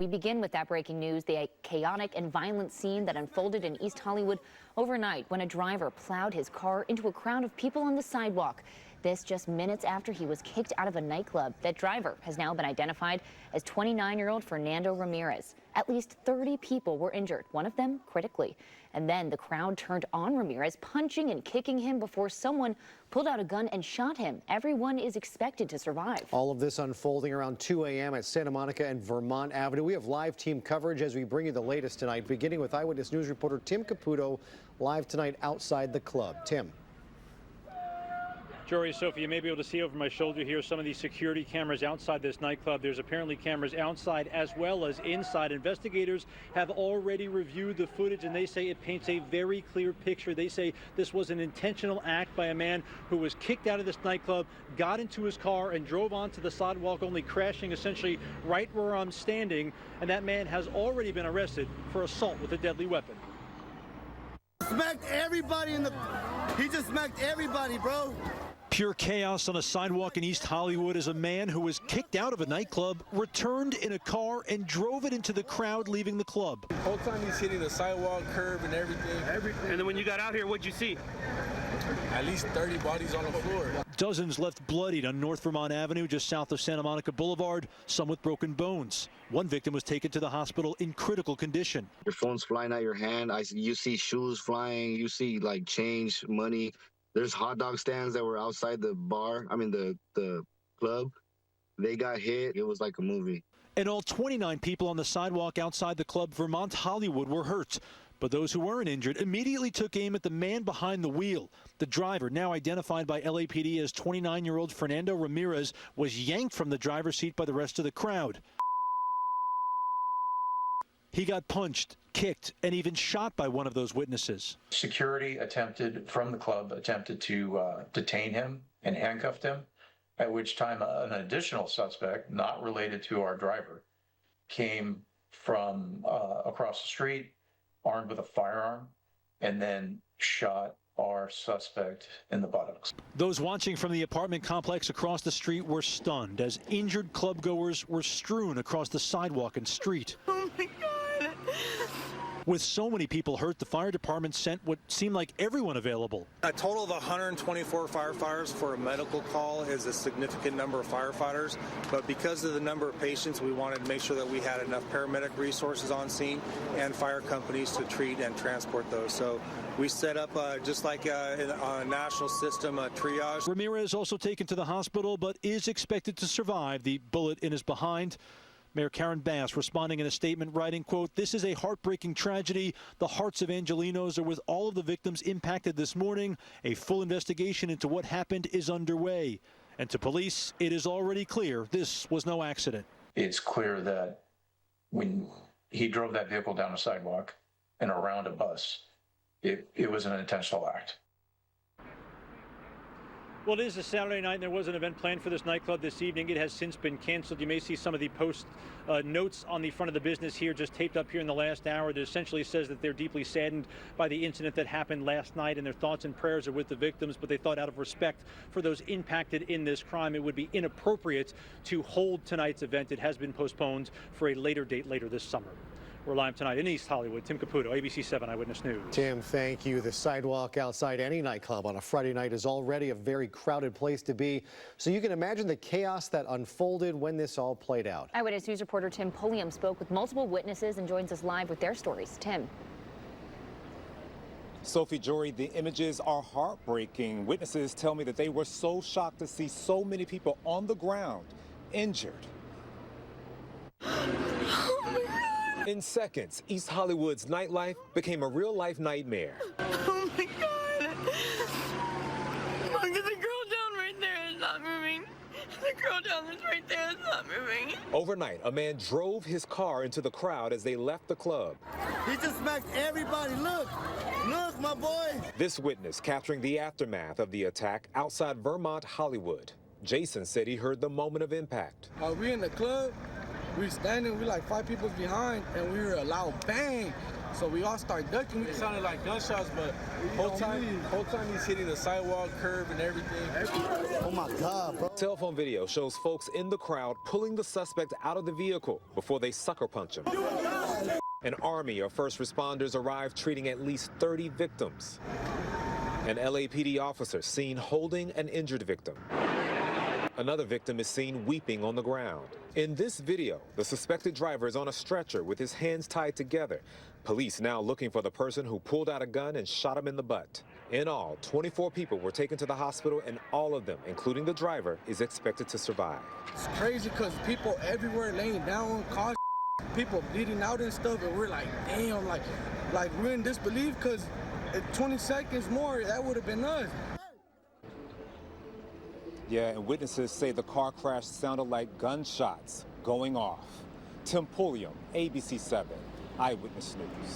We begin with that breaking news, the chaotic and violent scene that unfolded in East Hollywood overnight when a driver plowed his car into a crowd of people on the sidewalk. This just minutes after he was kicked out of a nightclub. That driver has now been identified as 29-year-old Fernando Ramirez. At least 30 people were injured, one of them critically. And then the crowd turned on Ramirez, punching and kicking him before someone pulled out a gun and shot him. Everyone is expected to survive. All of this unfolding around 2 a.m. at Santa Monica and Vermont Avenue. We have live team coverage as we bring you the latest tonight, beginning with Eyewitness News reporter Tim Caputo, live tonight outside the club. Tim. Jory, Sophie, you may be able to see over my shoulder here some of these security cameras outside this nightclub. There's apparently cameras outside as well as inside. Investigators have already reviewed the footage, and they say it paints a very clear picture. They say this was an intentional act by a man who was kicked out of this nightclub, got into his car, and drove onto the sidewalk, only crashing essentially right where I'm standing. And that man has already been arrested for assault with a deadly weapon. Smacked everybody he just smacked everybody, bro. Pure chaos on a sidewalk in East Hollywood as a man who was kicked out of a nightclub returned in a car and drove it into the crowd leaving the club. The whole time he's hitting the sidewalk, curb, and everything. And then when you got out here, what'd you see? At least 30 bodies on the floor. Dozens left bloodied on North Vermont Avenue just south of Santa Monica Boulevard, some with broken bones. One victim was taken to the hospital in critical condition. Your phone's flying out your hand. You see shoes flying. You see like change, money. There's hot dog stands that were outside the bar. I mean, the club. They got hit. It was like a movie. And all 29 people on the sidewalk outside the club Vermont Hollywood were hurt. But those who weren't injured immediately took aim at the man behind the wheel. The driver, now identified by LAPD as 29-year-old Fernando Ramirez, was yanked from the driver's seat by the rest of the crowd. He got punched, kicked, and even shot by one of those witnesses. Security from the club attempted to detain him and handcuffed him, at which time an additional suspect, not related to our driver, came from across the street, armed with a firearm, and then shot our suspect in the buttocks. Those watching from the apartment complex across the street were stunned as injured clubgoers were strewn across the sidewalk and street. Oh my God. With so many people hurt, the fire department sent what seemed like everyone available. A total of 124 firefighters for a medical call is a significant number of firefighters, but because of the number of patients, we wanted to make sure that we had enough paramedic resources on scene and fire companies to treat and transport those. So we set up, just like in a national system, a triage. Ramirez also taken to the hospital, but is expected to survive the bullet in his behind. Mayor Karen Bass responding in a statement writing, quote, "This is a heartbreaking tragedy. The hearts of Angelinos are with all of the victims impacted this morning. A full investigation into what happened is underway. And to police, it is already clear this was no accident." It's clear that when he drove that vehicle down a sidewalk and around a bus, it was an intentional act. Well, it is a Saturday night, and there was an event planned for this nightclub this evening. It has since been canceled. You may see some of the post notes on the front of the business here, just taped up here in the last hour, that essentially says that they're deeply saddened by the incident that happened last night, and their thoughts and prayers are with the victims, but they thought out of respect for those impacted in this crime, it would be inappropriate to hold tonight's event. It has been postponed for a later date later this summer. We're live tonight in East Hollywood. Tim Caputo, ABC7 Eyewitness News. Tim, thank you. The sidewalk outside any nightclub on a Friday night is already a very crowded place to be. So you can imagine the chaos that unfolded when this all played out. Eyewitness News reporter Tim Pulliam spoke with multiple witnesses and joins us live with their stories. Tim. Sophie, Jory, the images are heartbreaking. Witnesses tell me that they were so shocked to see so many people on the ground injured. In seconds, East Hollywood's nightlife became a real-life nightmare. Oh my God. Look at the girl down right there. It's not moving. The girl down that's right there. It's not moving. Overnight, a man drove his car into the crowd as they left the club. He just smacked everybody. Look, my boy. This witness capturing the aftermath of the attack outside Vermont Hollywood. Jason said he heard the moment of impact. We in the club. We were standing, we like 5 people behind, and we heard a loud bang. So we all start ducking. It sounded like gunshots, but whole time he's hitting the sidewalk, curb, and everything. Oh my God, bro. Cell phone video shows folks in the crowd pulling the suspect out of the vehicle before they sucker punch him. An army of first responders arrived treating at least 30 victims. An LAPD officer seen holding an injured victim. Another victim is seen weeping on the ground. In this video, the suspected driver is on a stretcher with his hands tied together. Police now looking for the person who pulled out a gun and shot him in the butt. In all, 24 people were taken to the hospital, and all of them, including the driver, is expected to survive. It's crazy because people everywhere laying down, cars, people bleeding out and stuff, and we're like, damn, like we're in disbelief because 20 seconds more, that would have been us. Yeah, and witnesses say the car crash sounded like gunshots going off. Tim Pulliam, ABC7, Eyewitness News.